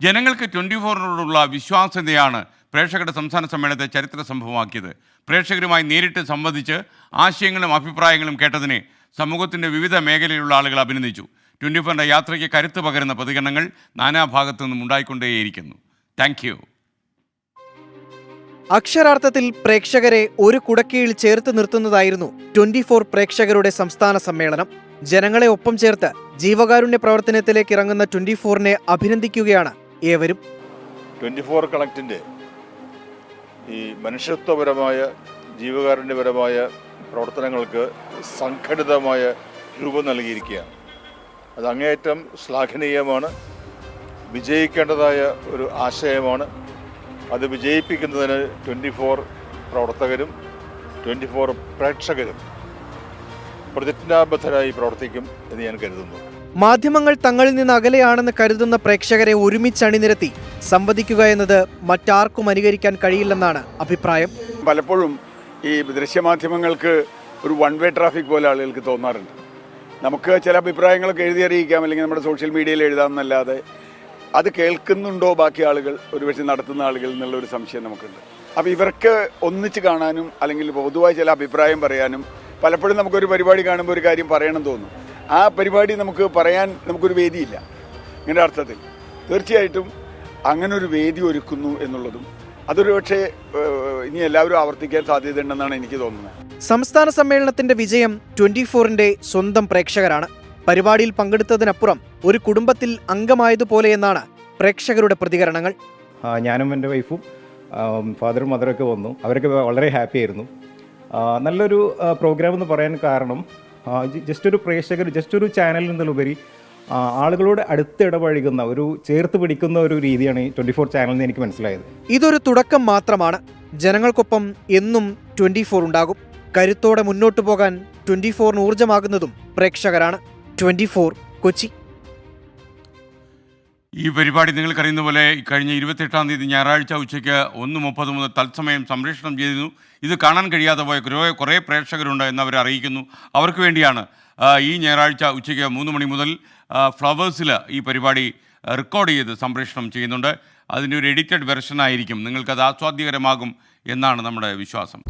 ജനങ്ങൾക്ക് 24-നോടുള്ള വിശ്വാസ്യതയാണ് പ്രേക്ഷകരുടെ സംസ്ഥാന സമ്മേളനത്തെ ചരിത്ര സംഭവമാക്കിയത്. പ്രേക്ഷകരുമായി നേരിട്ട് സംവദിച്ച് ആശയങ്ങളും അഭിപ്രായങ്ങളും കേട്ടതിനെ സമൂഹത്തിൻ്റെ വിവിധ മേഖലയിലുള്ള ആളുകൾ അഭിനന്ദിച്ചു. 24ൻ്റെ യാത്രയ്ക്ക് കരുത്ത് പകരുന്ന പ്രതികരണങ്ങൾ നാനാഭാഗത്തു നിന്നും ഉണ്ടായിക്കൊണ്ടേയിരിക്കുന്നു. Thank you. അക്ഷരാർത്ഥത്തിൽ പ്രേക്ഷകരെ ഒരു കുടക്കീഴിൽ ചേർത്ത് നിർത്തുന്നതായിരുന്നു 24 പ്രേക്ഷകരുടെ സംസ്ഥാന സമ്മേളനം. ജനങ്ങളെ ഒപ്പം ചേർത്ത് ജീവകാരുണ്യ പ്രവർത്തനത്തിലേക്ക് ഇറങ്ങുന്ന 24നെ അഭിനന്ദിക്കുകയാണ് ഏവരും. 24 കണക്റ്റിൻ്റെ ഈ മനുഷ്യത്വപരമായ ജീവകാരുണ്യപരമായ പ്രവർത്തനങ്ങൾക്ക് സംഘടിതമായ രൂപം നൽകിയിരിക്കുകയാണ്. അത് അങ്ങേയറ്റം ശ്ലാഘനീയമാണ്. വിജയിക്കേണ്ടതായ ഒരു ആശയമാണ്. അത് വിജയിപ്പിക്കുന്നതിന് 24 പ്രവർത്തകരും 24 പ്രേക്ഷകരും പ്രതിജ്ഞാബദ്ധരായി പ്രവർത്തിക്കും എന്ന് ഞാൻ കരുതുന്നു. മാധ്യമങ്ങൾ തങ്ങളിൽ നിന്ന് അകലെയാണെന്ന് കരുതുന്ന പ്രേക്ഷകരെ ഒരുമിച്ച് അണിനിരത്തി സംവദിക്കുക എന്നത് മറ്റാർക്കും അനുകരിക്കാൻ കഴിയില്ലെന്നാണ് അഭിപ്രായം. പലപ്പോഴും ഈ ദൃശ്യമാധ്യമങ്ങൾക്ക് ഒരു വൺ വേ ട്രാഫിക് പോലെ ആളുകൾക്ക് തോന്നാറുണ്ട്. നമുക്ക് ചില അഭിപ്രായങ്ങളൊക്കെ എഴുതി അറിയിക്കാം, അല്ലെങ്കിൽ നമ്മുടെ സോഷ്യൽ മീഡിയയിൽ എഴുതാമെന്നല്ലാതെ അത് കേൾക്കുന്നുണ്ടോ ബാക്കി ആളുകൾ, ഒരുപക്ഷെ നടത്തുന്ന ആളുകൾ എന്നുള്ളൊരു സംശയം നമുക്കുണ്ട്. അപ്പോൾ ഇവർക്ക് ഒന്നിച്ച് കാണാനും അല്ലെങ്കിൽ പൊതുവായി ചില അഭിപ്രായം പറയാനും പലപ്പോഴും നമുക്കൊരു പരിപാടി കാണുമ്പോൾ ഒരു കാര്യം പറയണം തോന്നും. ആ പരിപാടി നമുക്ക് പറയാൻ നമുക്കൊരു വേദിയില്ല. ഇങ്ങനെ അർത്ഥത്തിൽ തീർച്ചയായിട്ടും അങ്ങനെ ഒരു വേദി ഒരുക്കുന്നു എന്നുള്ളതും അതൊരു പക്ഷേ ഇനി എല്ലാവരും ആവർത്തിക്കാൻ സാധ്യതയുണ്ടെന്നാണ് എനിക്ക് തോന്നുന്നത്. സംസ്ഥാന സമ്മേളനത്തിന്റെ വിജയം 24ന്റെ സ്വന്തം പ്രേക്ഷകരാണ്. പരിപാടിയിൽ പങ്കെടുത്തതിനപ്പുറം ഒരു കുടുംബത്തിൽ അംഗമായതുപോലെ എന്നാണ് പ്രേക്ഷകരുടെ പ്രതികരണങ്ങൾ. ഞാനും എൻ്റെ വൈഫും ഫാദറും മദറൊക്കെ വന്നു. അവരൊക്കെ വളരെ ഹാപ്പി ആയിരുന്നു. നല്ലൊരു പ്രോഗ്രാം എന്ന് പറയാൻ കാരണം ജസ്റ്റ് ഒരു പ്രേക്ഷകർ, ജസ്റ്റ് ഒരു ചാനലിൽ നിന്നുപരി ആളുകളോട് അടുത്ത് ഇടപഴകുന്ന ഒരു ചേർത്ത് പിടിക്കുന്ന ഒരു രീതിയാണ് ഈ 24 ചാനലിൽ നിന്ന് എനിക്ക് മനസ്സിലായത്. ഇതൊരു തുടക്കം മാത്രമാണ്. ജനങ്ങൾക്കൊപ്പം എന്നും 24 ഉണ്ടാകും. കരുത്തോടെ മുന്നോട്ടു പോകാൻ 24 ഊർജ്ജമാകുന്നതും പ്രേക്ഷകരാണ്. 24 കൊച്ചി. ഈ പരിപാടി നിങ്ങൾക്കറിയുന്ന പോലെ കഴിഞ്ഞ 28-ാം തീയതി ഞായറാഴ്ച ഉച്ചയ്ക്ക് 1:30 മുതൽ തത്സമയം സംപ്രേഷണം ചെയ്തിരുന്നു. ഇത് കാണാൻ കഴിയാതെ പോയ കുറേ പ്രേക്ഷകരുണ്ട് എന്നവരെ അറിയിക്കുന്നു. അവർക്ക് വേണ്ടിയാണ് ഈ ഞായറാഴ്ച ഉച്ചയ്ക്ക് 3 മണി മുതൽ ഫ്ലവേഴ്സിൽ ഈ പരിപാടി റെക്കോർഡ് ചെയ്ത് സംപ്രേഷണം ചെയ്യുന്നുണ്ട്. അതിൻ്റെ ഒരു എഡിറ്റഡ് വെർഷനായിരിക്കും. നിങ്ങൾക്കത് ആസ്വാദ്യകരമാകും എന്നാണ് നമ്മുടെ വിശ്വാസം.